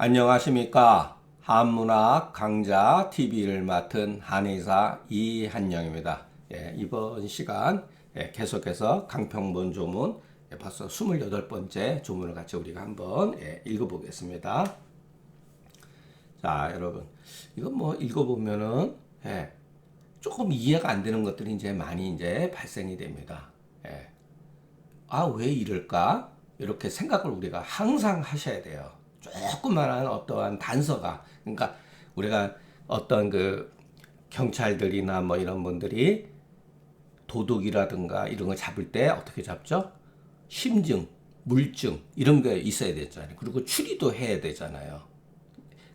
안녕하십니까. 한문학 강좌 TV를 맡은 한의사 이한영입니다. 이번 시간 계속해서 강평본 조문 벌써 28번째 조문을 같이 우리가 한번 읽어보겠습니다. 자, 여러분 이거 뭐 읽어보면은 조금 이해가 안 되는 것들이 이제 많이 이제 발생이 됩니다. 아, 왜 이럴까? 이렇게 생각을 우리가 항상 하셔야 돼요. 조그만한 어떠한 단서가, 그러니까 우리가 어떤 그 경찰들이나 뭐 이런 분들이 도둑이라든가 이런 거 잡을 때 어떻게 잡죠? 심증, 물증 이런 게 있어야 되잖아요. 그리고 추리도 해야 되잖아요.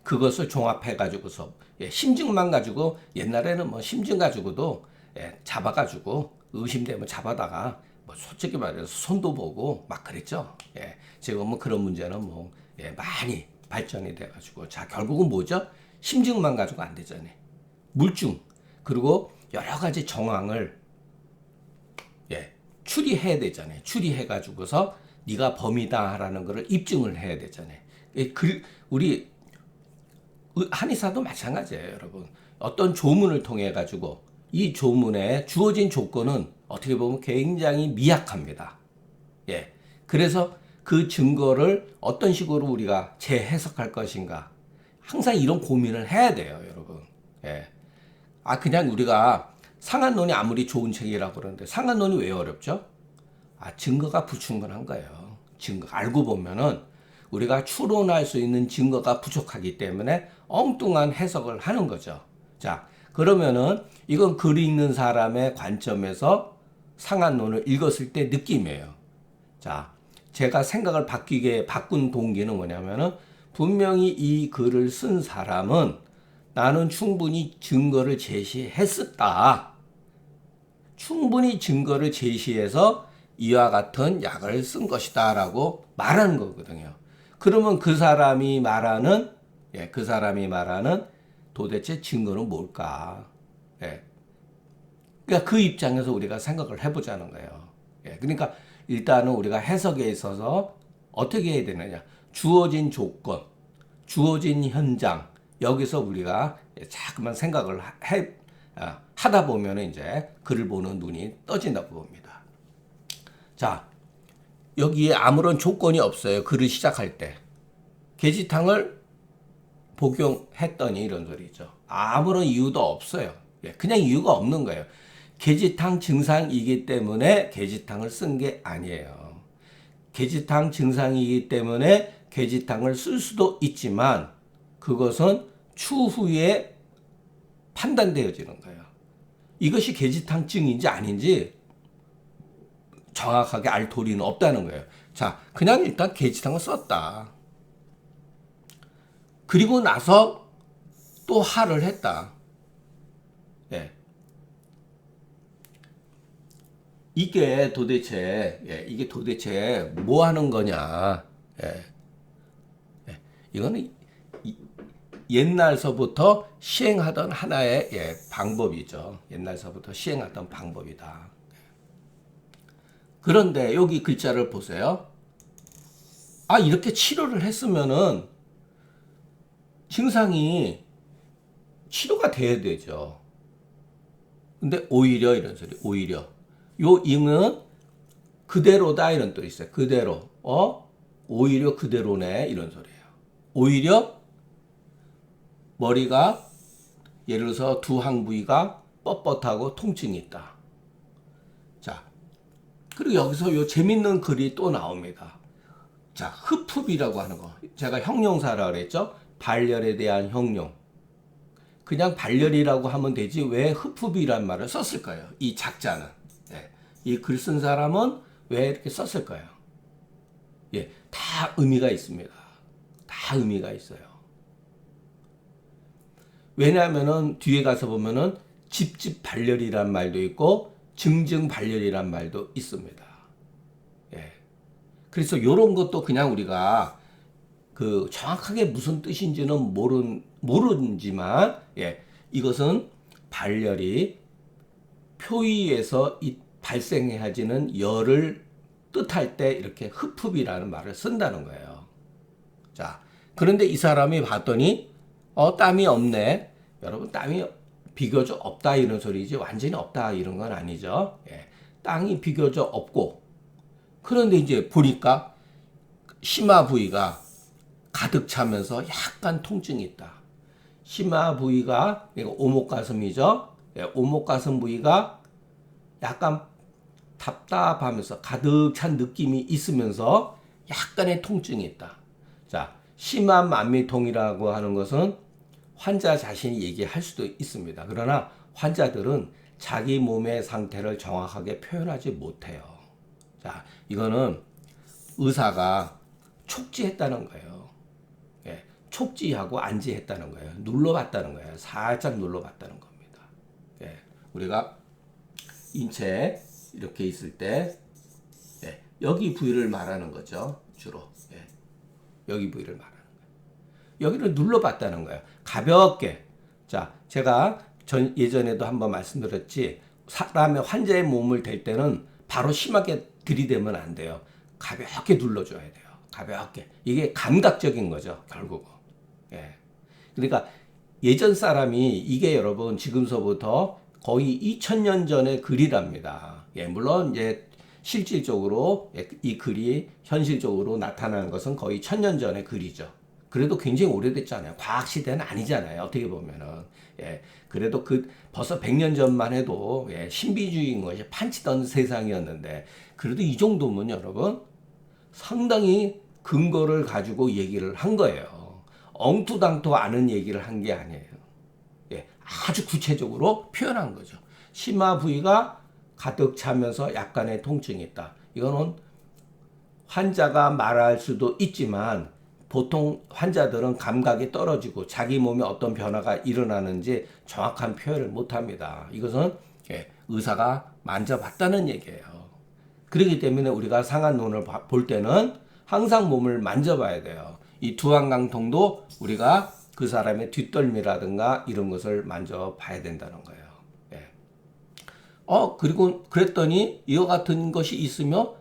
그것을 종합해 가지고서 심증만 가지고 옛날에는 뭐 심증 가지고도 잡아가지고 의심되면 잡아다가 뭐 솔직히 말해서 손도 보고 막 그랬죠. 지금은 그런 문제는 뭐 많이 발전이 돼가지고 자 결국은 뭐죠? 심증만 가지고 안 되잖아요. 물증 그리고 여러 가지 정황을 추리해야 되잖아요. 추리해 가지고서 네가 범이다라는 것을 입증을 해야 되잖아요. 우리 한의사도 마찬가지예요, 여러분. 어떤 조문을 통해 가지고 이 조문에 주어진 조건은 어떻게 보면 굉장히 미약합니다. 그래서 그 증거를 어떤 식으로 우리가 재해석할 것인가. 항상 이런 고민을 해야 돼요, 여러분. 그냥 우리가 상한론이 아무리 좋은 책이라고 그러는데 상한론이 왜 어렵죠? 증거가 불충분한 거예요. 증거 알고 보면은 우리가 추론할 수 있는 증거가 부족하기 때문에 엉뚱한 해석을 하는 거죠. 자, 그러면은 이건 글 읽는 사람의 관점에서 상한론을 읽었을 때 느낌이에요. 자, 제가 생각을 바꾼 동기는 뭐냐면은 분명히 이 글을 쓴 사람은 나는 충분히 증거를 제시했었다. 충분히 증거를 제시해서 이와 같은 약을 쓴 것이다 라고 말하는 거거든요. 그러면 그 사람이 말하는 도대체 증거는 뭘까? 그러니까 그 입장에서 우리가 생각을 해보자는 거예요. 그러니까 일단은 우리가 해석에 있어서 어떻게 해야 되느냐. 주어진 조건, 주어진 현장, 여기서 우리가 자꾸만 생각을 하다 보면 이제 글을 보는 눈이 떠진다고 봅니다. 자, 여기에 아무런 조건이 없어요. 글을 시작할 때. 계지탕을 복용했더니 이런 소리죠. 아무런 이유도 없어요. 그냥 이유가 없는 거예요. 계지탕 증상이기 때문에 계지탕을 쓴 게 아니에요. 계지탕 증상이기 때문에 계지탕을 쓸 수도 있지만 그것은 추후에 판단되어지는 거예요. 이것이 계지탕증인지 아닌지 정확하게 알 도리는 없다는 거예요. 자, 그냥 일단 계지탕을 썼다. 그리고 나서 또 하를 했다. 이게 도대체 뭐 하는 거냐. 이거는 옛날서부터 시행하던 하나의 방법이죠. 옛날서부터 시행하던 방법이다. 그런데 여기 글자를 보세요. 이렇게 치료를 했으면은 증상이 치료가 돼야 되죠. 근데 오히려 이런 소리, 오히려. 요 ing은 그대로다 이런 뜻이 있어요. 그대로. 오히려 그대로네 이런 소리예요. 오히려 머리가 예를 들어서 두 항 부위가 뻣뻣하고 통증이 있다. 자, 그리고 여기서 요 재밌는 글이 또 나옵니다. 자, 흡흡이라고 하는 거. 제가 형용사라 그랬죠? 발열에 대한 형용. 그냥 발열이라고 하면 되지 왜 흡흡이란 말을 썼을까요? 이 작자는. 이 글 쓴 사람은 왜 이렇게 썼을까요? 다 의미가 있습니다. 다 의미가 있어요. 왜냐하면은 뒤에 가서 보면은 집집 발열이란 말도 있고 증증 발열이란 말도 있습니다. 그래서 이런 것도 그냥 우리가 그 정확하게 무슨 뜻인지는 모르지만 이것은 발열이 표의에서 발생해지는 열을 뜻할 때 이렇게 흡흡이라는 말을 쓴다는 거예요. 자, 그런데 이 사람이 봤더니 땀이 없네. 여러분 땀이 비교적 없다 이런 소리지 완전히 없다 이런 건 아니죠. 예. 땅이 비교적 없고 그런데 이제 보니까 심화 부위가 가득 차면서 약간 통증이 있다. 심화 부위가 이거 오목가슴이죠. 예, 오목가슴 부위가 약간 답답하면서 가득 찬 느낌이 있으면서 약간의 통증이 있다. 자, 심한 만미통이라고 하는 것은 환자 자신이 얘기할 수도 있습니다. 그러나 환자들은 자기 몸의 상태를 정확하게 표현하지 못해요. 자, 이거는 의사가 촉지했다는 거예요. 예, 촉지하고 안지했다는 거예요. 눌러봤다는 거예요. 살짝 눌러봤다는 겁니다. 예, 우리가 인체 이렇게 있을 때 예, 여기 부위를 말하는 거죠. 주로 예, 여기 부위를 말하는 거예요. 여기를 눌러봤다는 거예요. 가볍게. 자, 제가 예전에도 한번 말씀드렸지. 사람의 환자의 몸을 댈 때는 바로 심하게 들이대면 안 돼요. 가볍게 눌러줘야 돼요. 가볍게. 이게 감각적인 거죠. 결국은. 예. 그러니까 예전 사람이 이게 여러분 지금서부터 거의 2000년 전의 글이랍니다. 예, 물론 이제 실질적으로 이 글이 현실적으로 나타나는 것은 거의 1000년 전의 글이죠. 그래도 굉장히 오래됐잖아요. 과학 시대는 아니잖아요. 어떻게 보면은. 예. 그래도 벌써 100년 전만 해도 예, 신비주의인 것이 판치던 세상이었는데 그래도 이 정도면 여러분 상당히 근거를 가지고 얘기를 한 거예요. 엉투당투 아는 얘기를 한 게 아니에요. 예, 아주 구체적으로 표현한 거죠. 심화 부위가 가득 차면서 약간의 통증이 있다. 이거는 환자가 말할 수도 있지만 보통 환자들은 감각이 떨어지고 자기 몸에 어떤 변화가 일어나는지 정확한 표현을 못합니다. 이것은 예, 의사가 만져봤다는 얘기예요. 그렇기 때문에 우리가 상한론을 볼 때는 항상 몸을 만져봐야 돼요. 이 두한강통도 우리가 그 사람의 뒷덜미라든가 이런 것을 만져봐야 된다는 거예요. 예. 그리고 그랬더니 이와 같은 것이 있으며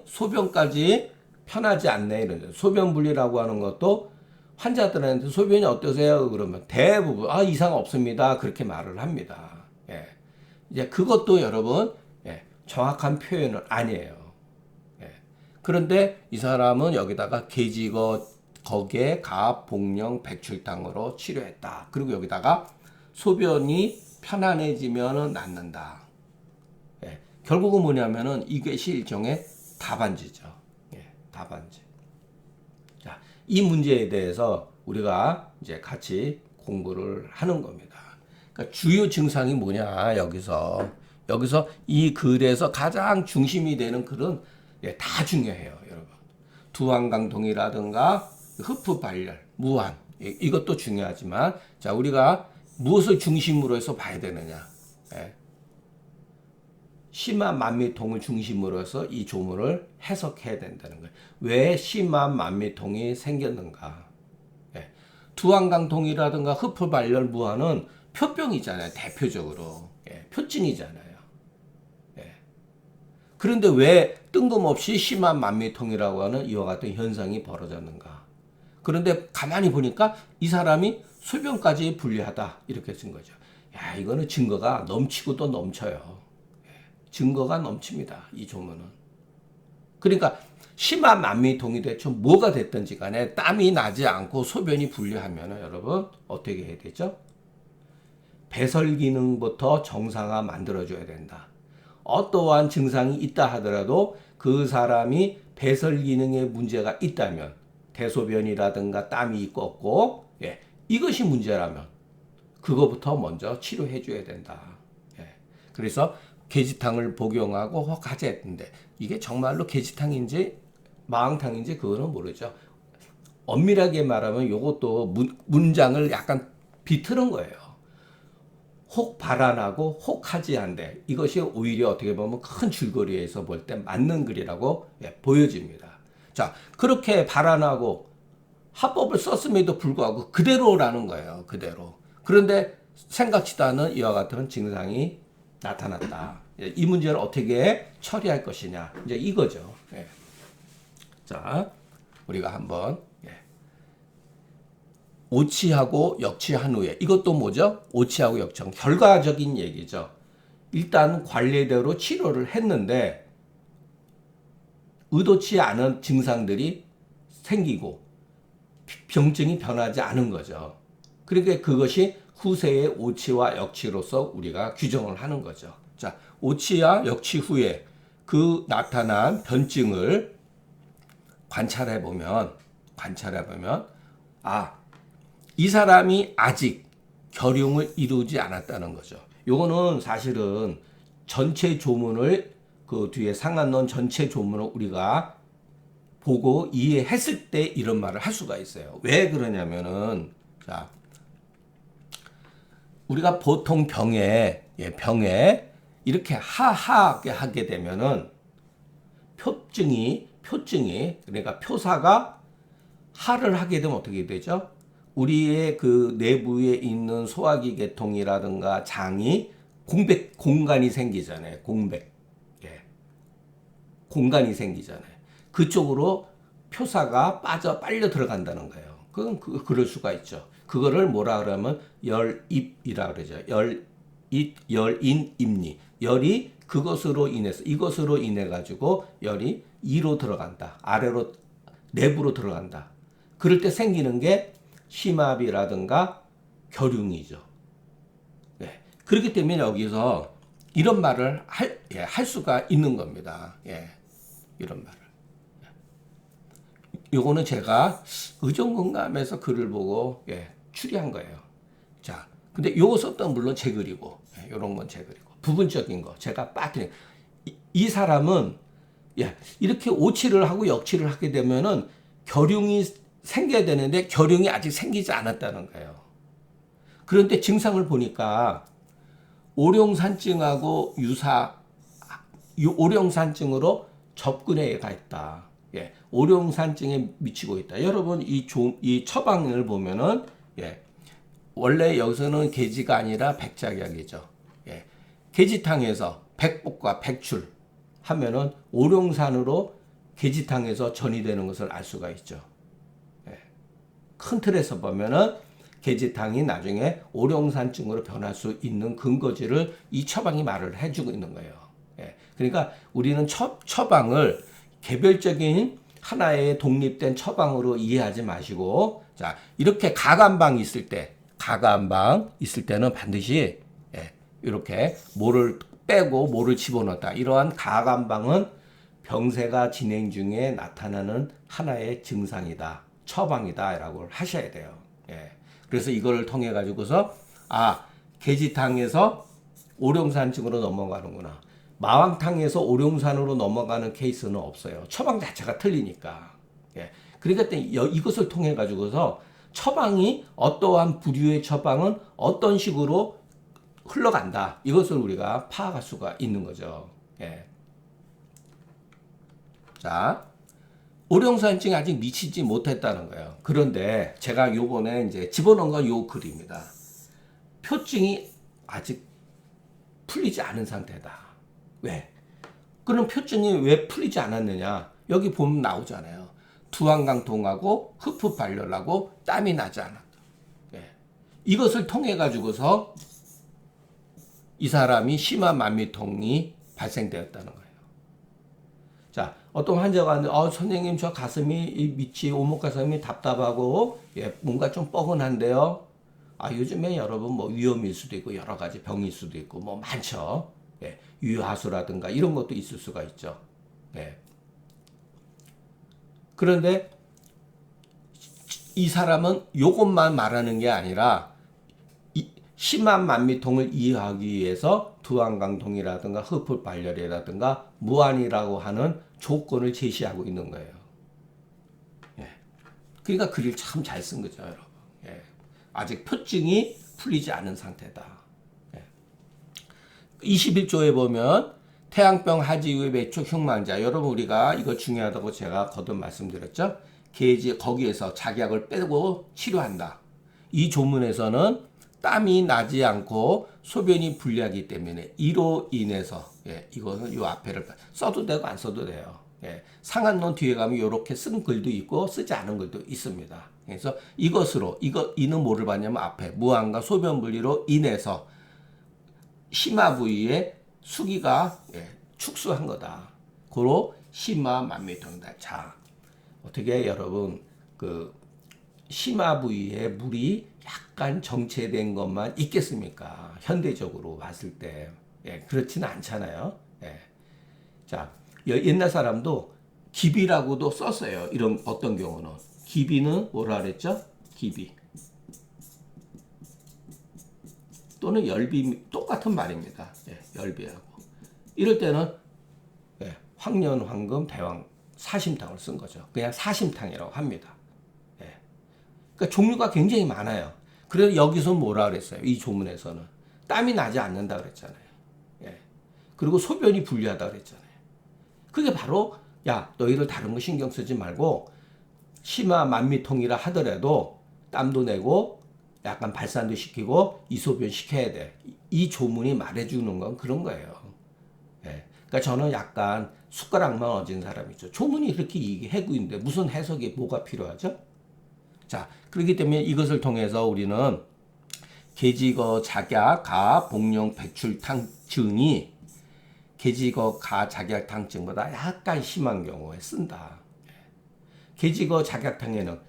소변까지 편하지 않네 이런 소변 분리라고 하는 것도 환자들한테 소변이 어떠세요? 그러면 대부분 이상 없습니다. 그렇게 말을 합니다. 예. 이제 그것도 여러분 예, 정확한 표현은 아니에요. 예. 그런데 이 사람은 여기다가 계지거 거기에 가, 복령, 백출탕으로 치료했다. 그리고 여기다가 소변이 편안해지면 낫는다. 예. 결국은 뭐냐면은 이것이 일종의 답안지죠. 예. 답안지. 자, 이 문제에 대해서 우리가 이제 같이 공부를 하는 겁니다. 그러니까 주요 증상이 뭐냐 여기서 이 글에서 가장 중심이 되는 글은 예, 다 중요해요, 여러분. 두한강통이라든가 흡흡 발열, 무한 이것도 중요하지만 자 우리가 무엇을 중심으로 해서 봐야 되느냐? 예. 심한 만미통을 중심으로 해서 이 조문을 해석해야 된다는 거예요. 왜 심한 만미통이 생겼는가? 예. 두한강통이라든가 흡흡 발열, 무한은 표병이잖아요. 대표적으로 예. 표증이잖아요. 예. 그런데 왜 뜬금없이 심한 만미통이라고 하는 이와 같은 현상이 벌어졌는가? 그런데 가만히 보니까 이 사람이 소변까지 불리하다 이렇게 쓴 거죠. 야, 이거는 증거가 넘치고 또 넘쳐요. 증거가 넘칩니다. 이 조문은. 그러니까 심한 만미통이 대충 뭐가 됐든지 간에 땀이 나지 않고 소변이 불리하면 여러분 어떻게 해야 되죠? 배설 기능부터 정상화 만들어줘야 된다. 어떠한 증상이 있다 하더라도 그 사람이 배설 기능에 문제가 있다면 대소변이라든가 땀이 있고 없고 예, 이것이 문제라면 그거부터 먼저 치료해 줘야 된다. 예, 그래서 계지탕을 복용하고 허가제했는데 이게 정말로 계지탕인지 마왕탕인지 그거는 모르죠. 엄밀하게 말하면 이것도 문장을 약간 비틀은 거예요. 혹 발안하고 혹하지 않대. 이것이 오히려 어떻게 보면 큰 줄거리에서 볼 때 맞는 글이라고 예, 보여집니다. 자, 그렇게 발안하고 합법을 썼음에도 불구하고 그대로라는 거예요. 그대로. 그런데 생각지도 않은 이와 같은 증상이 나타났다. 이 문제를 어떻게 처리할 것이냐. 이제 이거죠. 예. 자, 우리가 한번 예. 오치하고 역치한 후에 이것도 뭐죠? 오치하고 역치한 결과적인 얘기죠. 일단 관례대로 치료를 했는데 의도치 않은 증상들이 생기고 병증이 변하지 않은 거죠. 그러니까 그것이 후세의 오치와 역치로서 우리가 규정을 하는 거죠. 자, 오치와 역치 후에 그 나타난 변증을 관찰해 보면 이 사람이 아직 결용을 이루지 않았다는 거죠. 요거는 사실은 전체 조문을 그 뒤에 상한론 전체 조문을 우리가 보고 이해했을 때 이런 말을 할 수가 있어요. 왜 그러냐면은 자, 우리가 보통 병에 이렇게 하하게 하게 되면은 표증이 그러니까 표사가 하를 하게 되면 어떻게 되죠? 우리의 그 내부에 있는 소화기 계통이라든가 장이 공간이 생기잖아요. 공간이 생기잖아요. 그쪽으로 표사가 빨려 들어간다는 거예요. 그건 그럴 수가 있죠. 그거를 뭐라 그러면 열입이라 그러죠. 열인입리. 열이 이것으로 인해 가지고 열이 이로 들어간다. 아래로 내부로 들어간다. 그럴 때 생기는 게 심압이라든가 결흉이죠. 네. 그렇기 때문에 여기서 이런 말을 할 수가 있는 겁니다. 이런 말을. 요거는 제가 의정건강에서 글을 보고 추리한 거예요. 자, 근데 요거 썼던 물론 제 글이고, 요런 건 제 글이고, 부분적인 거 제가 빠뜨린. 이 사람은 이렇게 오치를 하고 역치를 하게 되면은 결흉이 생겨야 되는데 결흉이 아직 생기지 않았다는 거예요. 그런데 증상을 보니까 오룡산증하고 오룡산증으로 접근해 가 있다. 오룡산증에 미치고 있다. 여러분 이 처방을 보면은 원래 여기서는 계지가 아니라 백작약이죠. 계지탕에서 백복과 백출 하면은 오룡산으로 계지탕에서 전이 되는 것을 알 수가 있죠. 큰 틀에서 보면은 계지탕이 나중에 오룡산증으로 변할 수 있는 근거지를 이 처방이 말을 해주고 있는 거예요. 그러니까 우리는 처방을 개별적인 하나의 독립된 처방으로 이해하지 마시고, 자, 이렇게 가감방 있을 때는 반드시 이렇게 뭐를 빼고 뭐를 집어넣었다. 이러한 가감방은 병세가 진행 중에 나타나는 하나의 증상이다. 처방이다라고 하셔야 돼요. 그래서 이걸 통해 가지고서 계지탕에서 오룡산증으로 넘어가는구나. 마왕탕에서 오룡산으로 넘어가는 케이스는 없어요. 처방 자체가 틀리니까. 그러니까 이것을 통해 가지고서 처방이 어떠한 부류의 처방은 어떤 식으로 흘러간다. 이것을 우리가 파악할 수가 있는 거죠. 자, 오룡산증이 아직 미치지 못했다는 거예요. 그런데 제가 요번에 이제 집어넣은 건 요 글입니다. 표증이 아직 풀리지 않은 상태다. 왜? 그럼 표증이 왜 풀리지 않았느냐? 여기 보면 나오잖아요. 두한강통하고 흡흡발열하고 땀이 나지 않았다. 이것을 통해 가지고서 이 사람이 심한 만미통이 발생되었다는 거예요. 자, 어떤 환자가 왔는데, 선생님, 저 가슴이, 밑이, 오목 가슴이 답답하고, 뭔가 좀 뻐근한데요. 요즘에 여러분 뭐 위염일 수도 있고, 여러 가지 병일 수도 있고, 뭐 많죠. 유하수라든가 이런 것도 있을 수가 있죠. 그런데 이 사람은 요것만 말하는 게 아니라, 심한 만미통을 이해하기 위해서 두한강통이라든가 흡흡발열이라든가 무한이라고 하는 조건을 제시하고 있는 거예요. 그러니까 글을 참 잘 쓴 거죠, 여러분. 아직 표증이 풀리지 않은 상태다. 21조에 보면 태양병 하지 이후에 매축 흉망자. 여러분 우리가 이거 중요하다고 제가 거듭 말씀드렸죠. 계지 거기에서 작약을 빼고 치료한다. 이 조문에서는 땀이 나지 않고 소변이 불리하기 때문에 이로 인해서 이거는 요 앞에를 써도 되고 안 써도 돼요. 예, 상한론 뒤에 가면 이렇게 쓴 글도 있고 쓰지 않은 글도 있습니다. 그래서 이것으로 이는 뭐를 봤냐면 앞에 무한과 소변 분리로 인해서 심화 부위의 수기가 축소한 거다. 고로 심화 만미통이다. 자, 어떻게 여러분 그 심화 부위에 물이 약간 정체된 것만 있겠습니까? 현대적으로 봤을 때 그렇지는 않잖아요. 자, 옛날 사람도 기비라고도 썼어요. 이런 어떤 경우는 기비는 뭐라 그랬죠? 기비 또는 열비 똑같은 말입니다. 열비하고 이럴 때는 황년, 황금, 대왕 사심탕을 쓴 거죠. 그냥 사심탕이라고 합니다. 그러니까 종류가 굉장히 많아요. 그래서 여기서 뭐라 그랬어요? 이 조문에서는 땀이 나지 않는다 그랬잖아요. 그리고 소변이 불리하다 그랬잖아요. 그게 바로 야 너희들 다른 거 신경 쓰지 말고 심화 만미통이라 하더라도 땀도 내고 약간 발산도 시키고 이소변 시켜야 돼. 이 조문이 말해주는 건 그런 거예요. 그러니까 저는 약간 숟가락만 얹은 사람이죠. 조문이 이렇게 얘기하고 있는데 무슨 해석이 뭐가 필요하죠? 자, 그렇기 때문에 이것을 통해서 우리는 계지거 작약 가 복용 백출탕 증이 계지거 가 작약탕증보다 약간 심한 경우에 쓴다. 계지거 작약탕에는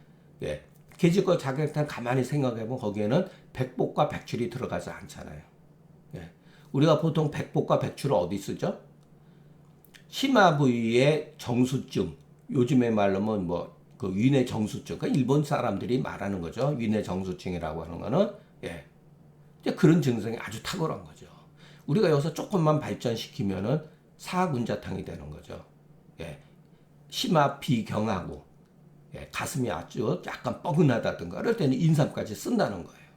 계지거 작약탕 가만히 생각해보면 거기에는 백복과 백출이 들어가지 않잖아요. 우리가 보통 백복과 백출을 어디 쓰죠? 심화 부위의 정수증, 요즘에 말로는 그 위내 정수증, 그러니까 일본 사람들이 말하는 거죠. 위내 정수증이라고 하는 거는 그런 증상이 아주 탁월한 거죠. 우리가 여기서 조금만 발전시키면은 사군자탕이 되는 거죠. 심화 비경하고 가슴이 아주 약간 뻐근하다든가 그럴 때는 인삼까지 쓴다는 거예요.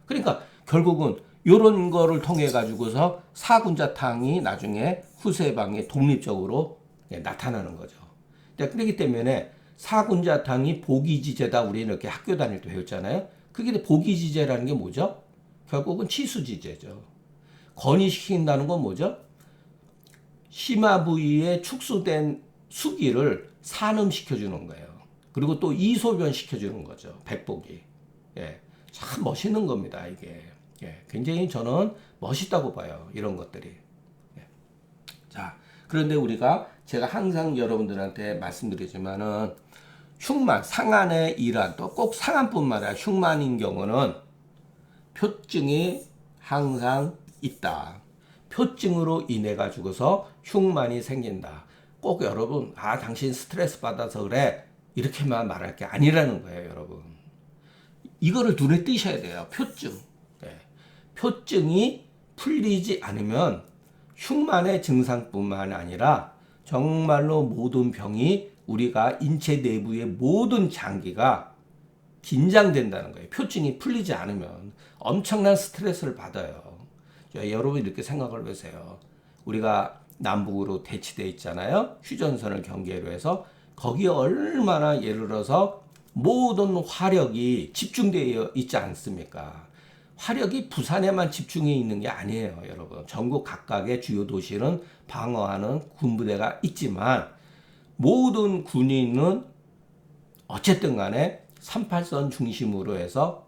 그러니까 결국은 이런 거를 통해 가지고서 사군자탕이 나중에 후세방에 독립적으로 나타나는 거죠. 그렇기 때문에 사군자탕이 보기지제다 우리는 이렇게 학교 다닐 때 배웠잖아요. 그게 보기지제라는 게 뭐죠? 결국은 치수지제죠. 건의시킨다는 건 뭐죠? 심화 부위에 축소된 수기를 산음시켜주는 거예요. 그리고 또 이소변 시켜주는 거죠. 백복이. 참 멋있는 겁니다. 이게. 굉장히 저는 멋있다고 봐요. 이런 것들이. 자, 그런데 우리가 제가 항상 여러분들한테 말씀드리지만은 흉만, 상한의 일환, 또 꼭 상한뿐만 아니라 흉만인 경우는 표증이 항상 있다. 표증으로 인해 가지고서 흉만이 생긴다. 꼭 여러분, 당신 스트레스 받아서 그래. 이렇게만 말할 게 아니라는 거예요, 여러분. 이거를 눈에 띄셔야 돼요. 표증. 표증이 풀리지 않으면 흉만의 증상뿐만 아니라 정말로 모든 병이 우리가 인체 내부의 모든 장기가 긴장된다는 거예요. 표증이 풀리지 않으면 엄청난 스트레스를 받아요. 여러분 이렇게 생각을 해보세요. 우리가 남북으로 대치되어 있잖아요. 휴전선을 경계로 해서 거기에 얼마나 예를 들어서 모든 화력이 집중되어 있지 않습니까? 화력이 부산에만 집중해 있는 게 아니에요, 여러분. 전국 각각의 주요 도시는 방어하는 군부대가 있지만 모든 군인은 어쨌든 간에 38선 중심으로 해서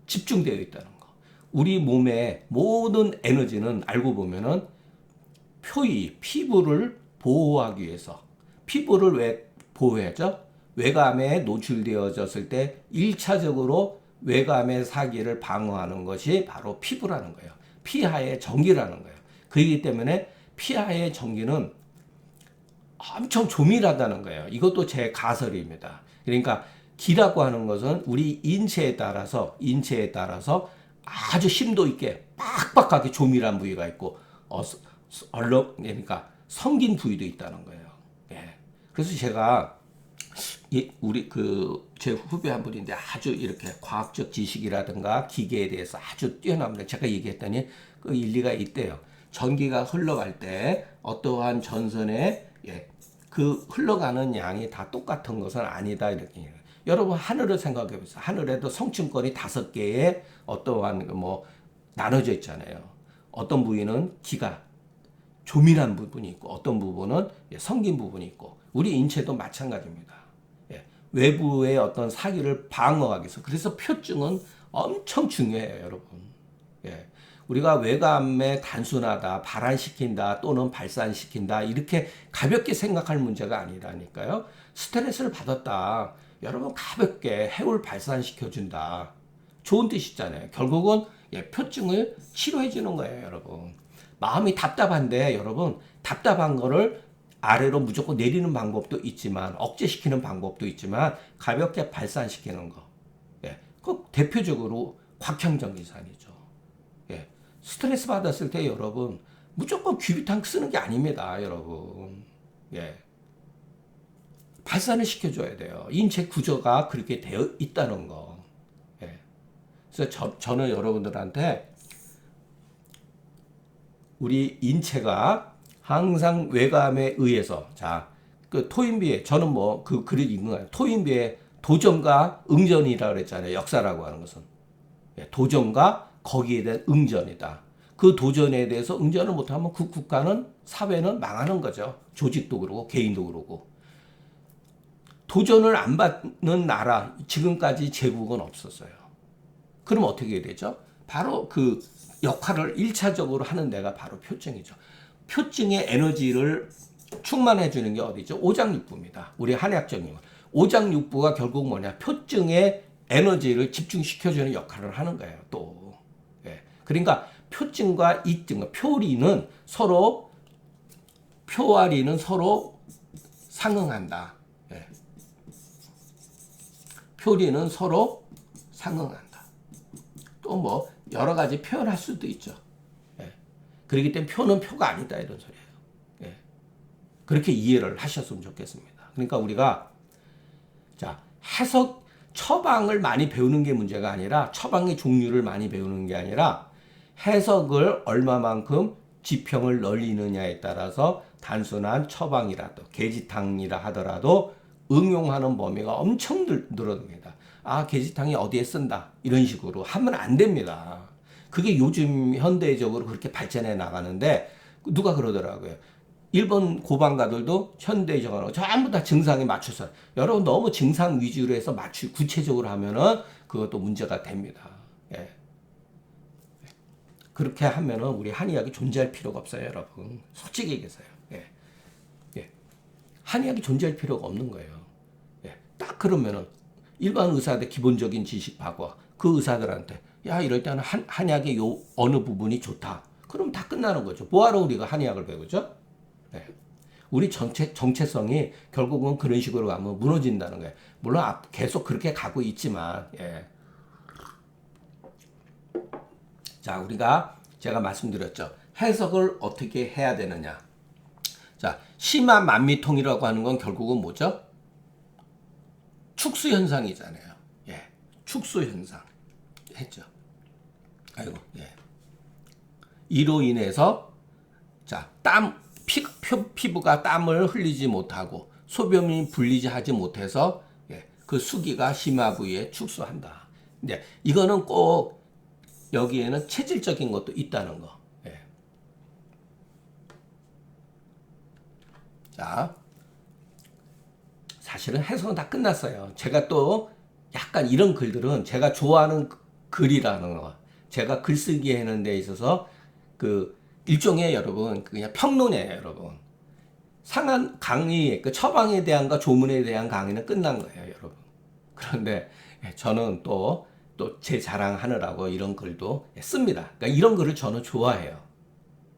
집중되어 있다는 거. 우리 몸의 모든 에너지는 알고 보면은 피부를 보호하기 위해서 피부를 왜 보호하죠? 외감에 노출되어졌을 때 1차적으로 외감의 사기를 방어하는 것이 바로 피부라는 거예요. 피하의 전기라는 거예요. 그렇기 때문에 피하의 전기는 엄청 조밀하다는 거예요. 이것도 제 가설입니다. 그러니까 기라고 하는 것은 우리 인체에 따라서 아주 심도 있게 빡빡하게 조밀한 부위가 있고 그러니까 성긴 부위도 있다는 거예요. 그래서 제가 우리 제 후배 한 분인데 아주 이렇게 과학적 지식이라든가 기계에 대해서 아주 뛰어납니다. 제가 얘기했더니 그 일리가 있대요. 전기가 흘러갈 때 어떠한 전선에 그 흘러가는 양이 다 똑같은 것은 아니다 이렇게. 여러분 하늘을 생각해 보세요. 하늘에도 성층권이 5개의 어떠한 나눠져 있잖아요. 어떤 부위는 기가 조민한 부분이 있고 어떤 부분은 성긴 부분이 있고 우리 인체도 마찬가지입니다. 예, 외부의 어떤 사기를 방어하기 위해서 그래서 표증은 엄청 중요해요, 여러분. 예, 우리가 외감에 단순하다, 발한시킨다 또는 발산시킨다 이렇게 가볍게 생각할 문제가 아니라니까요. 스트레스를 받았다. 여러분 가볍게 해울 발산시켜준다. 좋은 뜻이잖아요. 결국은 표증을 치료해 주는 거예요, 여러분. 마음이 답답한데 여러분 답답한 거를 아래로 무조건 내리는 방법도 있지만 억제시키는 방법도 있지만 가볍게 발산시키는 거. 예, 그 대표적으로 곽형정이산이죠. 예, 스트레스 받았을 때 여러분 무조건 귀비탕 쓰는 게 아닙니다, 여러분. 예, 발산을 시켜줘야 돼요. 인체 구조가 그렇게 되어 있다는 거. 예, 그래서 저는 여러분들한테 우리 인체가 항상 외감에 의해서 자, 그 토인비에 저는 뭐 그 글을 읽는 거예요. 토인비에 도전과 응전이라고 그랬잖아요. 역사라고 하는 것은 도전과 거기에 대한 응전이다. 그 도전에 대해서 응전을 못하면 그 국가는 사회는 망하는 거죠. 조직도 그러고 개인도 그러고 도전을 안 받는 나라 지금까지 제국은 없었어요. 그럼 어떻게 되죠? 바로 그 역할을 1차적으로 하는 데가 바로 표증이죠. 표증의 에너지를 충만해 주는 게 어디죠? 오장육부입니다. 우리 한의학적인 거. 오장육부가 결국 뭐냐? 표증의 에너지를 집중시켜주는 역할을 하는 거예요. 또 예. 그러니까 표증과 이증, 표리는 서로 표와리는 서로 상응한다. 예. 표리는 서로 상응한다. 또 뭐 여러 가지 표현할 수도 있죠. 예. 그렇기 때문에 표는 표가 아니다 이런 소리예요. 예. 그렇게 이해를 하셨으면 좋겠습니다. 그러니까 우리가 자 해석 처방을 많이 배우는 게 문제가 아니라 처방의 종류를 많이 배우는 게 아니라 해석을 얼마만큼 지평을 널리느냐에 따라서 단순한 처방이라도 계지탕이라 하더라도 응용하는 범위가 엄청 늘어납니다. 아, 계지탕이 어디에 쓴다 이런 식으로 하면 안 됩니다. 그게 요즘 현대적으로 그렇게 발전해 나가는데 누가 그러더라고요. 일본 고방가들도 현대적으로 전부 다 증상에 맞춰서 여러분 너무 증상 위주로 해서 구체적으로 하면은 그것도 문제가 됩니다. 예. 그렇게 하면은 우리 한의학이 존재할 필요가 없어요, 여러분. 솔직히 얘기해서요. 예. 예. 한의학이 존재할 필요가 없는 거예요. 예. 딱 그러면은 일반 의사들 기본적인 지식 받고 그 의사들한테 야 이럴 때는 한의학의 요 어느 부분이 좋다. 그럼 다 끝나는 거죠. 뭐하러 우리가 한의학을 배우죠? 네. 우리 정체성이 결국은 그런 식으로 가면 무너진다는 거예요. 물론 계속 그렇게 가고 있지만, 예. 자, 제가 말씀드렸죠. 해석을 어떻게 해야 되느냐. 자, 심한 만미통이라고 하는 건 결국은 뭐죠? 축수현상이잖아요. 예. 축수현상. 했죠. 아이고, 예. 이로 인해서, 자, 피부가 땀을 흘리지 못하고 소변이 분리지 하지 못해서 그 수기가 심화 부위에 축소한다. 이제 이거는 꼭 여기에는 체질적인 것도 있다는 거. 예. 자, 사실은 해석은 다 끝났어요. 제가 또 약간 이런 글들은 제가 좋아하는 글이라는 거. 제가 글쓰기 하는 데 있어서 그 일종의 여러분 그냥 평론이에요, 여러분. 상한 강의 그 처방에 대한과 조문에 대한 강의는 끝난 거예요, 여러분. 그런데 저는 또 제 자랑하느라고 이런 글도 씁니다. 그러니까 이런 글을 저는 좋아해요.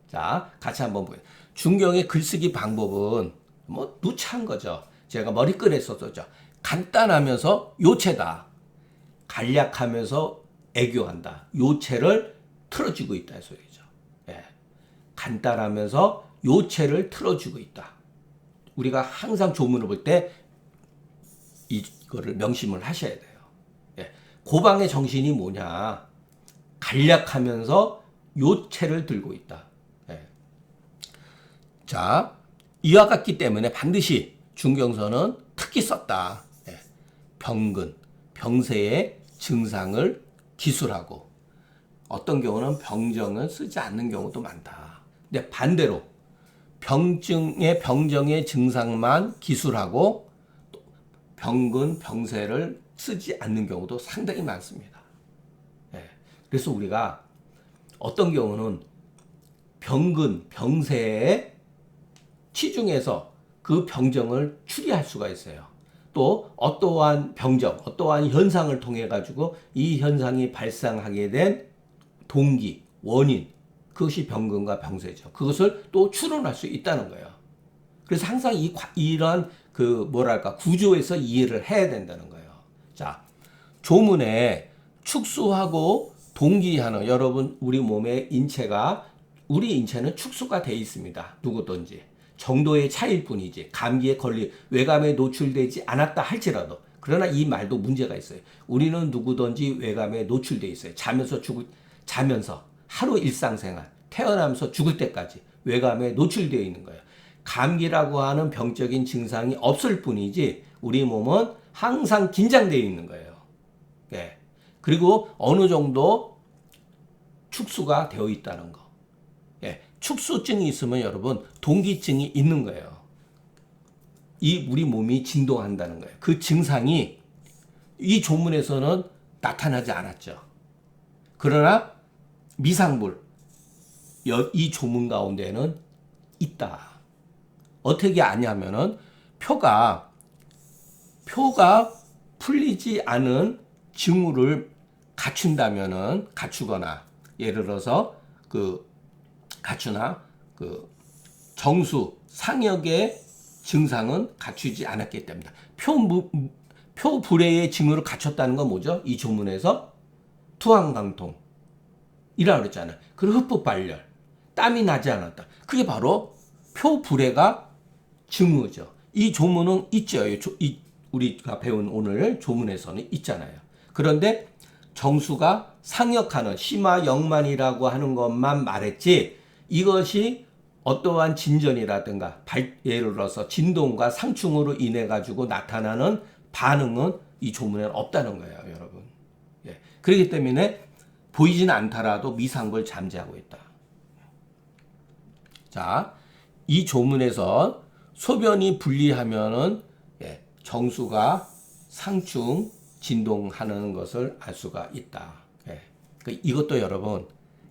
자, 같이 한번 보요. 중경의 글쓰기 방법은 뭐 누차한 거죠. 제가 머리글에 썼죠. 간단하면서 요체다. 간략하면서 애교한다. 요체를 틀어주고 있다 소리죠. 예. 간단하면서 요체를 틀어주고 있다. 우리가 항상 조문을 볼 때 이거를 명심을 하셔야 돼요. 예. 고방의 정신이 뭐냐? 간략하면서 요체를 들고 있다. 예. 자, 이와 같기 때문에 반드시 중경서는 특히 썼다. 예. 병근, 병세의 증상을 기술하고 어떤 경우는 병정을 쓰지 않는 경우도 많다. 근데 반대로 병정의 증상만 기술하고 병근, 병세를 쓰지 않는 경우도 상당히 많습니다. 예. 그래서 우리가 어떤 경우는 병근, 병세에 치중해서 그 병정을 추리할 수가 있어요. 또 어떠한 병정, 어떠한 현상을 통해 가지고 이 현상이 발생하게 된 동기, 원인, 그것이 병근과 병세죠. 그것을 또 추론할 수 있다는 거예요. 그래서 항상 이러한 구조에서 이해를 해야 된다는 거예요. 자, 조문에 축수하고 동기하는 여러분 우리 몸의 우리 인체는 축수가 돼 있습니다. 누구든지. 정도의 차이일 뿐이지 감기에 외감에 노출되지 않았다 할지라도 그러나 이 말도 문제가 있어요. 우리는 누구든지 외감에 노출돼 있어요. 자면서 하루 일상생활 태어나면서 죽을 때까지 외감에 노출되어 있는 거예요. 감기라고 하는 병적인 증상이 없을 뿐이지 우리 몸은 항상 긴장되어 있는 거예요. 예. 그리고 어느 정도 축수가 되어 있다는 거. 예. 축수증이 있으면 여러분 동기증이 있는 거예요. 우리 몸이 진동한다는 거예요. 그 증상이 이 조문에서는 나타나지 않았죠. 그러나 미상불 이 조문 가운데는 있다. 어떻게 아냐면은 표가 풀리지 않은 징후를 갖추거나 예를 들어서 정수 상역의 증상은 갖추지 않았기 때문이다. 표불회의 징후를 갖췄다는 건 뭐죠? 이 조문에서 투항강통이라고 그랬잖아요. 그리고 흡흡발열, 땀이 나지 않았다. 그게 바로 표불회가 징후죠. 이 조문은 있죠. 우리가 배운 오늘 조문에서는 있잖아요. 그런데 정수가 상역하는 심화영만이라고 하는 것만 말했지 이것이 어떠한 진전이라든가 예를 들어서 진동과 상충으로 인해 가지고 나타나는 반응은 이 조문에는 없다는 거예요, 여러분. 예. 그렇기 때문에 보이지는 않더라도 미상불 잠재하고 있다. 자, 이 조문에서 소변이 분리하면은 정수가 상충, 진동하는 것을 알 수가 있다. 이것도 여러분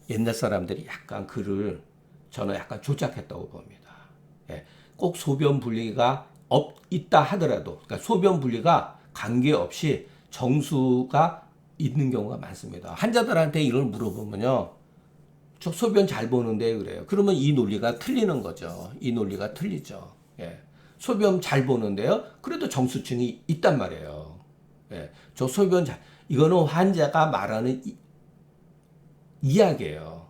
옛날 사람들이 약간 글을 저는 약간 조작했다고 봅니다. 꼭 소변 분리가 있다 하더라도 그러니까 소변 분리가 관계없이 정수가 있는 경우가 많습니다. 환자들한테 이걸 물어보면요. 저 소변 잘 보는데 그래요. 그러면 이 논리가 틀리는 거죠. 이 논리가 틀리죠. 소변 잘 보는데요. 그래도 정수증이 있단 말이에요. 저 이거는 환자가 말하는 이야기예요.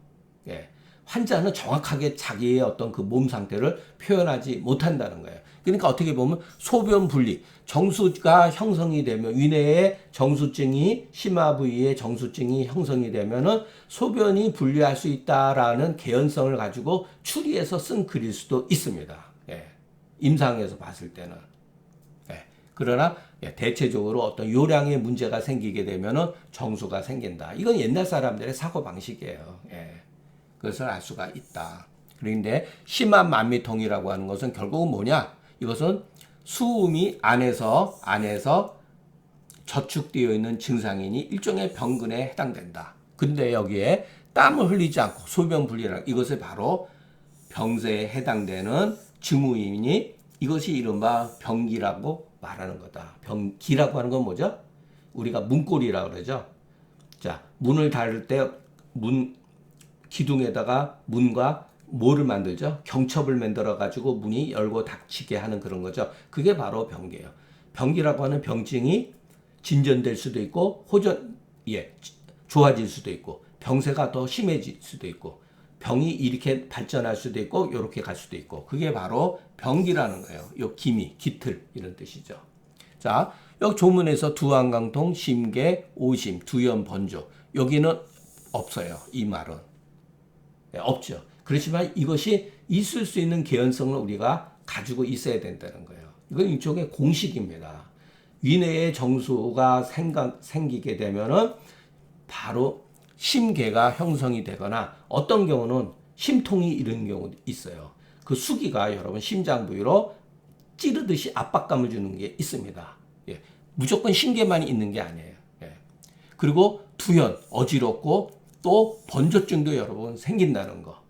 환자는 정확하게 자기의 어떤 그 몸 상태를 표현하지 못한다는 거예요. 그러니까 어떻게 보면 소변 분리, 정수가 형성이 되면 위내에 정수증이 심화 부위에 정수증이 형성이 되면은 소변이 분리할 수 있다라는 개연성을 가지고 추리해서 쓴 글일 수도 있습니다. 임상에서 봤을 때는. 그러나 대체적으로 어떤 요량의 문제가 생기게 되면은 정수가 생긴다. 이건 옛날 사람들의 사고 방식이에요. 그것을 알 수가 있다. 그런데 심한 만미통이라고 하는 것은 결국은 뭐냐? 이것은 수음이 안에서 저축되어 있는 증상이니 일종의 병근에 해당된다. 근데 여기에 땀을 흘리지 않고 소변 분리라 이것이 바로 병세에 해당되는 징후이니 이것이 이른바 병기라고 말하는 거다. 병기라고 하는 건 뭐죠? 우리가 문고리라고 그러죠. 자, 문을 닫을 때 기둥에다가 문과 뭐를 만들죠? 경첩을 만들어 가지고 문이 열고 닫히게 하는 그런 거죠. 그게 바로 병기예요. 병기라고 하는 병증이 진전될 수도 있고 좋아질 수도 있고 병세가 더 심해질 수도 있고 병이 이렇게 발전할 수도 있고 이렇게 갈 수도 있고 그게 바로 병기라는 거예요. 요 기틀 이런 뜻이죠. 자, 여기 조문에서 두항강통, 심계, 오심, 두연, 번조 여기는 없어요. 이 말은 없죠. 그렇지만 이것이 있을 수 있는 개연성을 우리가 가지고 있어야 된다는 거예요. 이건 일종의 공식입니다. 위내에 정수가 생기게 되면은 바로 심계가 형성이 되거나 어떤 경우는 심통이 이런 경우도 있어요. 그 수기가 여러분 심장 부위로 찌르듯이 압박감을 주는 게 있습니다. 예. 무조건 신경만 있는 게 아니에요. 예. 그리고 두현, 어지럽고 또 번조증도 여러분 생긴다는 거.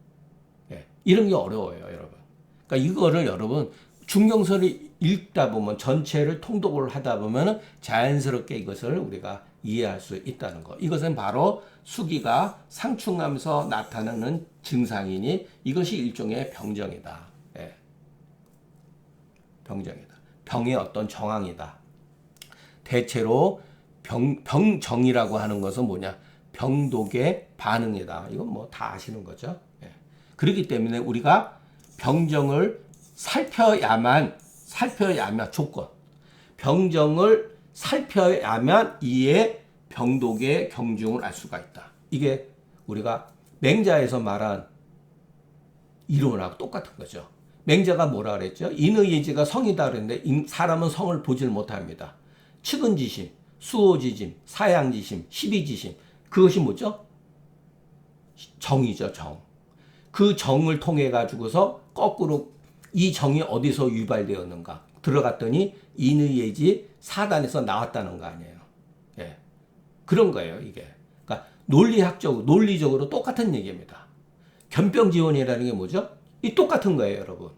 예. 이런 게 어려워요, 여러분. 그러니까 이거를 여러분 중경서를 읽다 보면 전체를 통독을 하다 보면 자연스럽게 이것을 우리가 이해할 수 있다는 거. 이것은 바로 수기가 상충하면서 나타나는 증상이니 이것이 일종의 병정이다. 예. 병정이다. 병의 어떤 정황이다. 대체로 병정이라고 하는 것은 뭐냐? 병독의 반응이다. 이건 뭐 다 아시는 거죠. 예. 그렇기 때문에 우리가 병정을 살펴야만 조건. 병정을 살펴야만 이에 병독의 경중을 알 수가 있다. 이게 우리가 맹자에서 말한 이론하고 똑같은 거죠. 맹자가 뭐라 그랬죠? 인의 예지가 성이다 그랬는데 사람은 성을 보질 못합니다. 측은지심, 수호지심, 사양지심, 십이지심. 그것이 뭐죠? 정이죠, 정. 그 정을 통해 가지고서 거꾸로 이 정이 어디서 유발되었는가 들어갔더니 인의 예지 사단에서 나왔다는 거 아니에요. 예. 그런 거예요, 이게. 그러니까 논리적으로 똑같은 얘기입니다. 견병지원이라는 게 뭐죠? 이 똑같은 거예요, 여러분.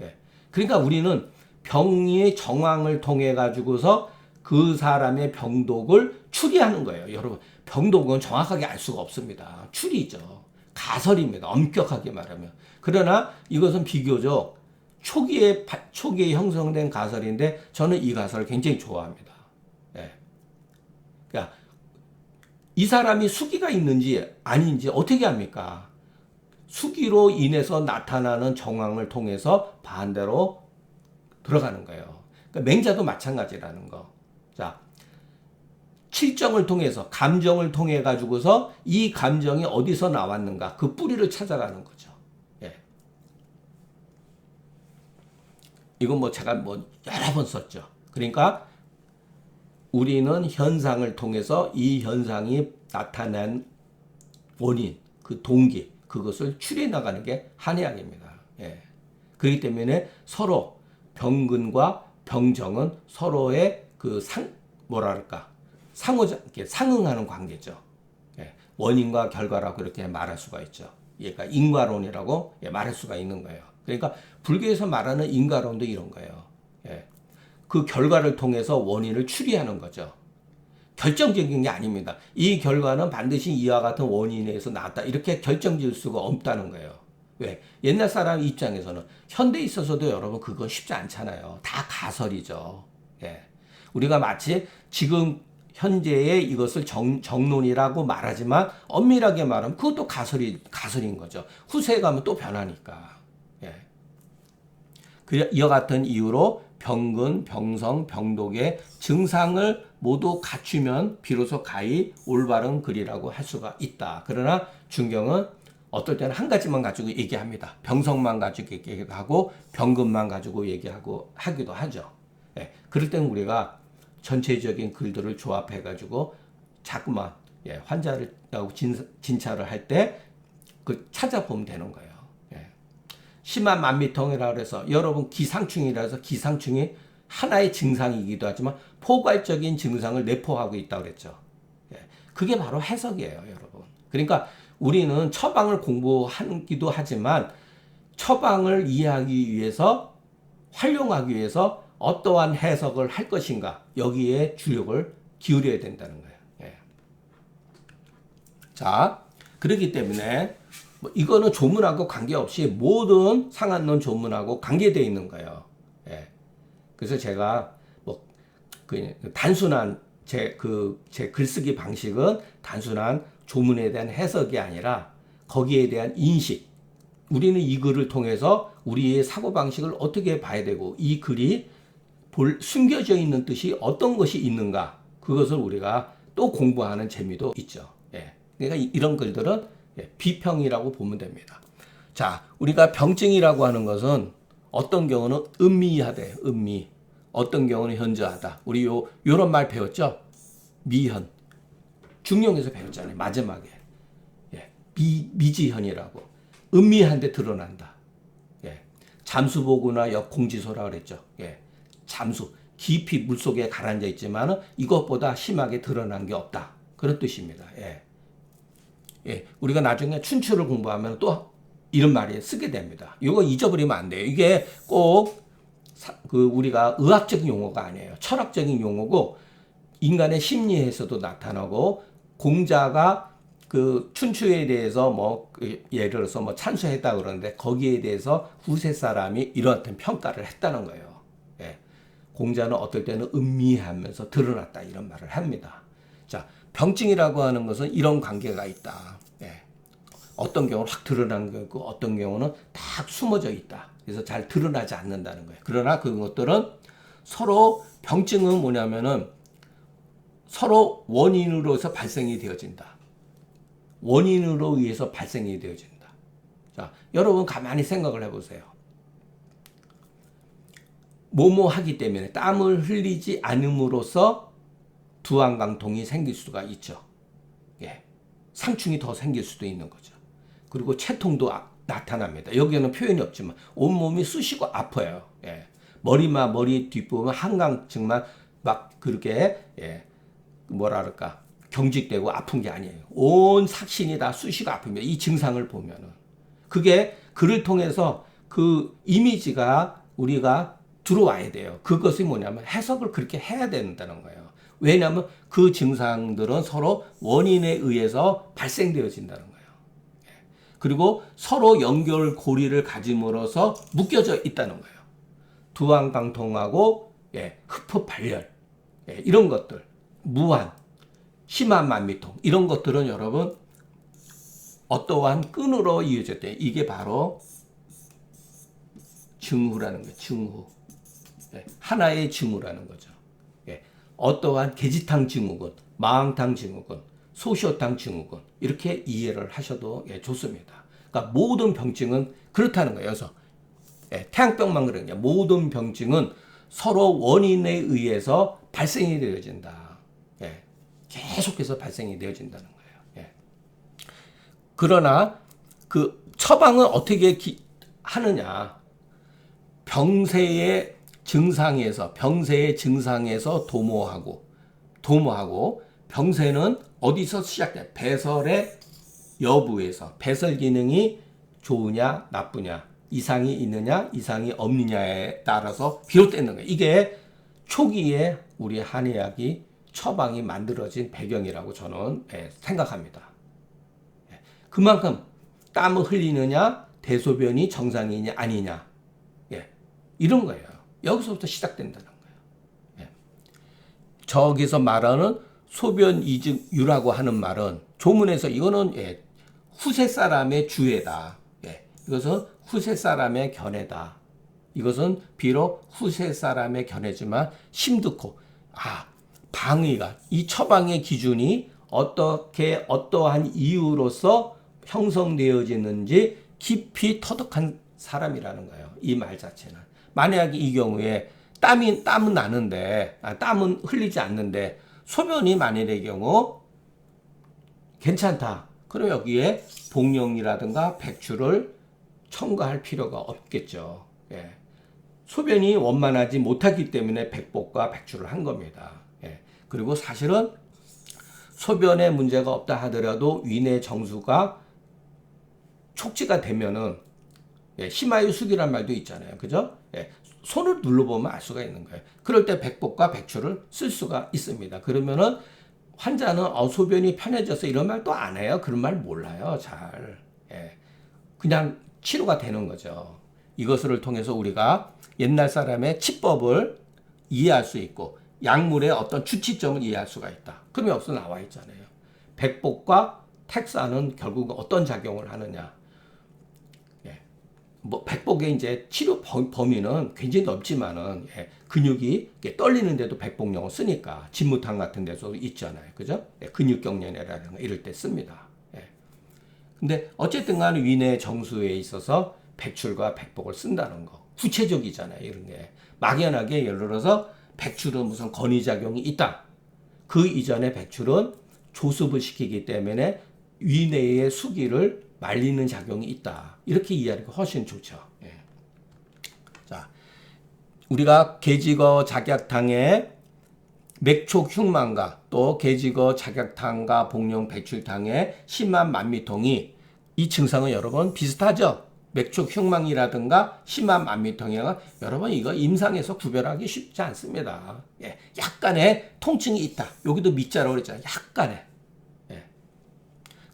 예. 그러니까 우리는 병의 정황을 통해 가지고서 그 사람의 병독을 추리하는 거예요. 여러분, 병독은 정확하게 알 수가 없습니다. 추리죠. 가설입니다. 엄격하게 말하면. 그러나 이것은 비교적 초기에 형성된 가설인데 저는 이 가설을 굉장히 좋아합니다. 예. 그러니까 이 사람이 수기가 있는지 아닌지 어떻게 합니까? 수기로 인해서 나타나는 정황을 통해서 반대로 들어가는 거예요. 그러니까 맹자도 마찬가지라는 거. 자, 칠정을 통해서 감정을 통해 가지고서 이 감정이 어디서 나왔는가 그 뿌리를 찾아가는 거죠. 예. 이건 뭐 제가 뭐 여러 번 썼죠. 그러니까 우리는 현상을 통해서 이 현상이 나타난 원인, 그 동기, 그것을 추리해 나가는 게 한의학입니다. 예. 그렇기 때문에 서로 병근과 병정은 서로의 상응하는 관계죠. 예. 원인과 결과라고 이렇게 말할 수가 있죠. 그러니까 인과론이라고 말할 수가 있는 거예요. 그러니까 불교에서 말하는 인과론도 이런 거예요. 예. 그 결과를 통해서 원인을 추리하는 거죠. 결정적인 게 아닙니다. 이 결과는 반드시 이와 같은 원인에 의해서 나왔다. 이렇게 결정지을 수가 없다는 거예요. 왜? 옛날 사람 입장에서는 현대에 있어서도 여러분 그건 쉽지 않잖아요. 다 가설이죠. 예. 우리가 마치 지금 현재의 이것을 정론이라고 말하지만 엄밀하게 말하면 그것도 가설인 거죠. 후세에 가면 또 변하니까. 예. 이와 같은 이유로 병근, 병성, 병독의 증상을 모두 갖추면 비로소 가히 올바른 글이라고 할 수가 있다. 그러나 중경은 어떨 때는 한 가지만 가지고 얘기합니다. 병성만 가지고 얘기하고 병근만 가지고 얘기하고 하기도 하죠. 예, 그럴 때는 우리가 전체적인 글들을 조합해 가지고 자꾸만 환자를 진찰을 할 때 그 찾아보면 되는 거예요. 심한 만미통이라 그래서 여러분 기상충이라 해서 기상충이 하나의 증상이기도 하지만 포괄적인 증상을 내포하고 있다고 그랬죠. 그게 바로 해석이에요, 여러분. 그러니까 우리는 처방을 공부하기도 하지만 처방을 이해하기 위해서 활용하기 위해서 어떠한 해석을 할 것인가 여기에 주력을 기울여야 된다는 거예요. 자, 그렇기 때문에 이거는 조문하고 관계없이 모든 상한론 조문하고 관계되어 있는 거예요. 그래서 제가 단순한 제 글쓰기 방식은 단순한 조문에 대한 해석이 아니라 거기에 대한 인식. 우리는 이 글을 통해서 우리의 사고방식을 어떻게 봐야 되고 이 글이 숨겨져 있는 뜻이 어떤 것이 있는가 그것을 우리가 또 공부하는 재미도 있죠. 그러니까 이런 글들은 비평이라고 보면 됩니다. 자, 우리가 병증이라고 하는 것은 어떤 경우는 음미하대, 음미. 어떤 경우는 현저하다. 우리 요런 말 배웠죠? 미현. 중용에서 배웠잖아요. 마지막에. 미지현이라고. 음미한데 드러난다. 잠수보구나 역공지소라 그랬죠. 예. 잠수. 깊이 물속에 가라앉아 있지만 이것보다 심하게 드러난 게 없다. 그런 뜻입니다. 예. 예. 우리가 나중에 춘추를 공부하면 또 이런 말이 쓰게 됩니다. 이거 잊어버리면 안 돼요. 이게 꼭 우리가 의학적인 용어가 아니에요. 철학적인 용어고 인간의 심리에서도 나타나고 공자가 그 춘추에 대해서 예를 들어서 찬수했다 그러는데 거기에 대해서 후세 사람이 이런 평가를 했다는 거예요. 예. 공자는 어떨 때는 음미하면서 드러났다 이런 말을 합니다. 자, 병증이라고 하는 것은 이런 관계가 있다. 예. 어떤 경우는 확 드러나는 거 있고 어떤 경우는 딱 숨어져 있다. 그래서 잘 드러나지 않는다는 거예요. 그러나 그것들은 서로 병증은 뭐냐면은 서로 원인으로서 발생이 되어진다. 원인으로 의해서 발생이 되어진다. 자, 여러분 가만히 생각을 해보세요. 뭐뭐 하기 때문에 땀을 흘리지 않음으로써 두한강통이 생길 수가 있죠. 예. 상충이 더 생길 수도 있는 거죠. 그리고 채통도 나타납니다. 여기에는 표현이 없지만 온몸이 쑤시고 아파요. 예. 머리 뒷부분 한강증만 막 그렇게 뭐라 그럴까 경직되고 아픈 게 아니에요. 온 삭신이 다 쑤시고 아픕니다. 이 증상을 보면은 그게 글을 통해서 그 이미지가 우리가 들어와야 돼요. 그것이 뭐냐면 해석을 그렇게 해야 된다는 거예요. 왜냐하면 그 증상들은 서로 원인에 의해서 발생되어진다는 거예요. 그리고 서로 연결고리를 가짐으로써 묶여져 있다는 거예요. 두한강통하고 흡흡발열 이런 것들, 무한, 심한 만미통 이런 것들은 여러분 어떠한 끈으로 이어졌대. 이게 바로 증후라는 거예요. 증후. 하나의 증후라는 거죠. 어떠한 계지탕 증후군, 마항탕 증후군, 소시오탕 증후군 이렇게 이해를 하셔도 좋습니다. 그러니까 모든 병증은 그렇다는 거예요. 그래서 태양병만 그런 게 모든 병증은 서로 원인에 의해서 발생이 되어진다. 계속해서 발생이 되어진다는 거예요. 그러나 그 처방은 어떻게 하느냐? 병세의 증상에서 도모하고 병세는 어디서 시작돼? 배설의 여부에서 배설 기능이 좋으냐 나쁘냐 이상이 있느냐 이상이 없느냐에 따라서 비롯되는 거예요. 이게 초기에 우리 한의학이 처방이 만들어진 배경이라고 저는 생각합니다. 그만큼 땀을 흘리느냐 대소변이 정상이냐 아니냐 이런 거예요. 여기서부터 시작된다는 거예요. 저기서 말하는 소변 이증유라고 하는 말은 조문에서 이거는 후세 사람의 주애다. 이것은 후세 사람의 견해다. 이것은 비록 후세 사람의 견해지만 심득호 방의가 이 처방의 기준이 어떻게 어떠한 이유로서 형성되어지는지 깊이 터득한 사람이라는 거예요. 이 말 자체는. 만약에 이 경우에 땀은 나는데 땀은 흘리지 않는데 소변이 만일의 경우 괜찮다. 그럼 여기에 복령이라든가 백추를 첨가할 필요가 없겠죠. 소변이 원만하지 못하기 때문에 백복과 백추를 한 겁니다. 그리고 사실은 소변에 문제가 없다 하더라도 위내 정수가 촉지가 되면은 심하유숙이란 말도 있잖아요. 그죠? 손을 눌러보면 알 수가 있는 거예요. 그럴 때 백복과 백추를 쓸 수가 있습니다. 그러면은 환자는 소변이 편해져서 이런 말 또 안 해요. 그런 말 몰라요. 잘. 그냥 치료가 되는 거죠. 이것을 통해서 우리가 옛날 사람의 치법을 이해할 수 있고 약물의 어떤 주치점을 이해할 수가 있다. 그럼 여기서 나와 있잖아요. 백복과 택사는 결국 어떤 작용을 하느냐. 백복의 이제 치료 범위는 굉장히 넓지만은 근육이 떨리는데도 백복용을 쓰니까 진무탕 같은 데서 있잖아요. 그죠? 근육경련이라든가 이럴 때 씁니다. 근데 어쨌든 간에 위내 정수에 있어서 백출과 백복을 쓴다는 거. 구체적이잖아요. 이런 게. 막연하게 예를 들어서 백출은 무슨 건의작용이 있다. 그 이전에 백출은 조습을 시키기 때문에 위내의 수기를 말리는 작용이 있다. 이렇게 이해하는 게 훨씬 좋죠. 우리가 계직어 작약탕에 맥촉 흉만과 또 계직어 작약탕과 복용 배출탕의 심한 만미통이 이 증상은 여러분 비슷하죠? 맥촉 흉망이라든가 심한 만미통이랑 여러분 이거 임상에서 구별하기 쉽지 않습니다. 예, 약간의 통증이 있다. 여기도 밑자라고 그랬잖아요. 약간의. 예.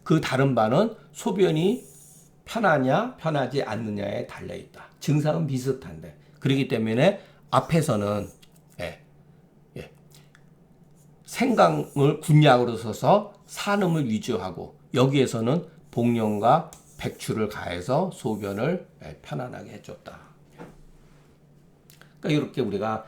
그 다른 바는 소변이 편하냐 편하지 않느냐에 달려있다. 증상은 비슷한데 그렇기 때문에 앞에서는 생강을 군약으로 써서 산음을 위주하고 여기에서는 복령과 백추를 가해서 소변을 편안하게 해줬다. 그러니까 이렇게 우리가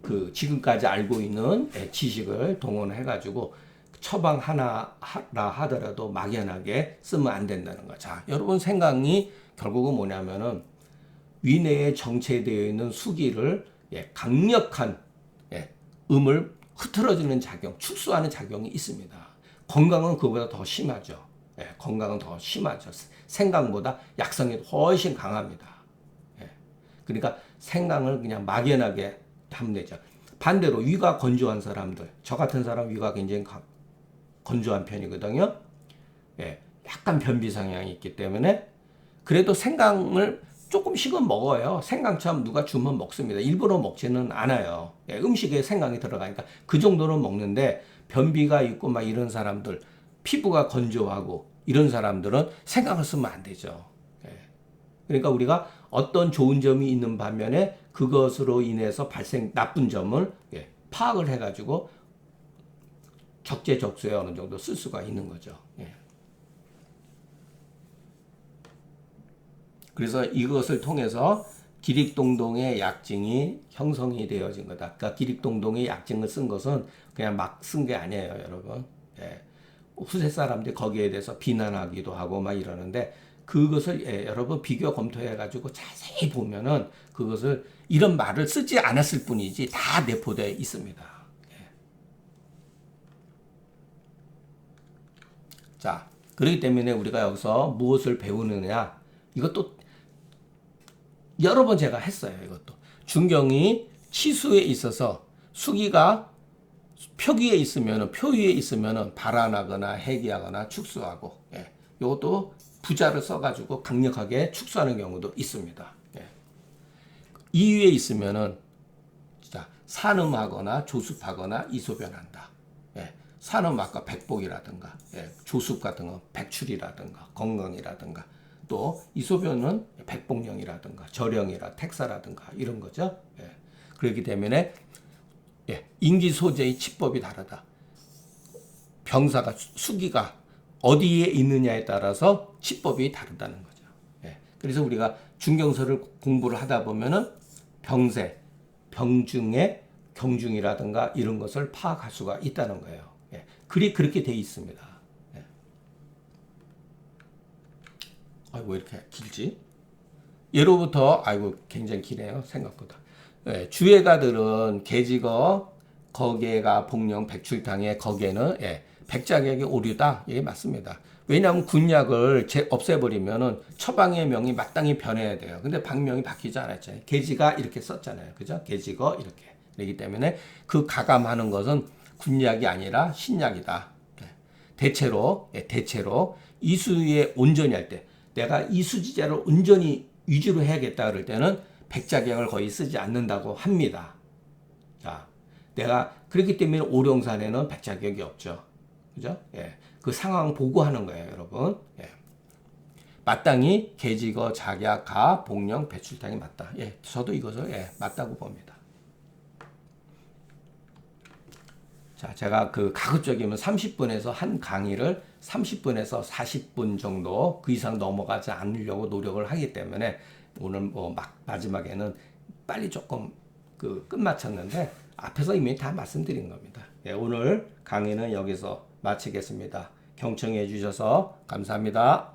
그 지금까지 알고 있는 지식을 동원해가지고 처방 하나 하더라도 막연하게 쓰면 안 된다는 거. 자, 여러분 생강이 결국은 뭐냐면은 위내에 정체되어 있는 수기를 강력한 음을 흐트러지는 작용, 축소하는 작용이 있습니다. 건강은 그보다 더 심하죠. 건강은 더 심하죠. 생강보다 약성이 훨씬 강합니다. 그러니까 생강을 그냥 막연하게 하면 되죠. 반대로 위가 건조한 사람들, 저 같은 사람 위가 굉장히 건조한 편이거든요. 약간 변비 성향이 있기 때문에 그래도 생강을 조금씩은 먹어요. 생강처럼 누가 주면 먹습니다. 일부러 먹지는 않아요. 음식에 생강이 들어가니까 그 정도는 먹는데 변비가 있고 막 이런 사람들, 피부가 건조하고 이런 사람들은 생강을 쓰면 안 되죠. 그러니까 우리가 어떤 좋은 점이 있는 반면에 그것으로 인해서 발생 나쁜 점을 파악을 해가지고 적재적소에 어느 정도 쓸 수가 있는 거죠. 그래서 이것을 통해서 기릭동동의 약증이 형성이 되어진 거다. 그러니까 기릭동동의 약증을 쓴 것은 그냥 막 쓴 게 아니에요, 여러분. 후세 사람들이 거기에 대해서 비난하기도 하고 막 이러는데 그것을 여러분 비교 검토해가지고 자세히 보면은 그것을 이런 말을 쓰지 않았을 뿐이지 다 내포되어 있습니다. 자, 그렇기 때문에 우리가 여기서 무엇을 배우느냐 이것도 여러 번 제가 했어요. 이것도 중경이 치수에 있어서 수기가 표 위에 있으면은 발환하거나 해기하거나 축소하고 이것도 부자를 써가지고 강력하게 축소하는 경우도 있습니다. 이 위에 있으면은 진짜 산음하거나 조습하거나 이소변한다. 산음 아까 백복이라든가 조습 같은 거 백출이라든가 건강이라든가 또 이소변은 백복령이라든가 절령이라 택사라든가 이런 거죠. 그렇기 때문에 인기 소재의 치법이 다르다. 병사가 수기가 어디에 있느냐에 따라서 치법이 다르다는 거죠. 그래서 우리가 중경서를 공부를 하다 보면은 병세, 병중의 경중이라든가 이런 것을 파악할 수가 있다는 거예요. 글이 그렇게 돼 있습니다. 왜 이렇게 길지? 예로부터 굉장히 기네요. 생각보다. 주예가들은 계직어, 거계가, 복령, 백출탕에 거계는 백작약의 오류다. 이게 맞습니다. 왜냐하면 군약을 없애버리면은 처방의 명이 마땅히 변해야 돼요. 근데 방명이 바뀌지 않았잖아요. 계지가 이렇게 썼잖아요. 그죠? 계직어 이렇게. 그렇기 때문에 그 가감하는 것은 군약이 아니라 신약이다. 대체로 이수에 온전히 할 때 내가 이수지자를 온전히 위주로 해야겠다 그럴 때는 백작약을 거의 쓰지 않는다고 합니다. 자, 내가 그렇기 때문에 오룡산에는 백작약이 없죠. 그죠? 그 상황 보고 하는 거예요, 여러분. 마땅히 계직어, 작약, 가, 복령, 배출탕이 맞다. 저도 이것을 맞다고 봅니다. 자, 제가 그 가급적이면 30분에서 한 강의를 30분에서 40분 정도 그 이상 넘어가지 않으려고 노력을 하기 때문에 오늘 마지막에는 빨리 조금 끝마쳤는데 앞에서 이미 다 말씀드린 겁니다. 오늘 강의는 여기서 마치겠습니다. 경청해 주셔서 감사합니다.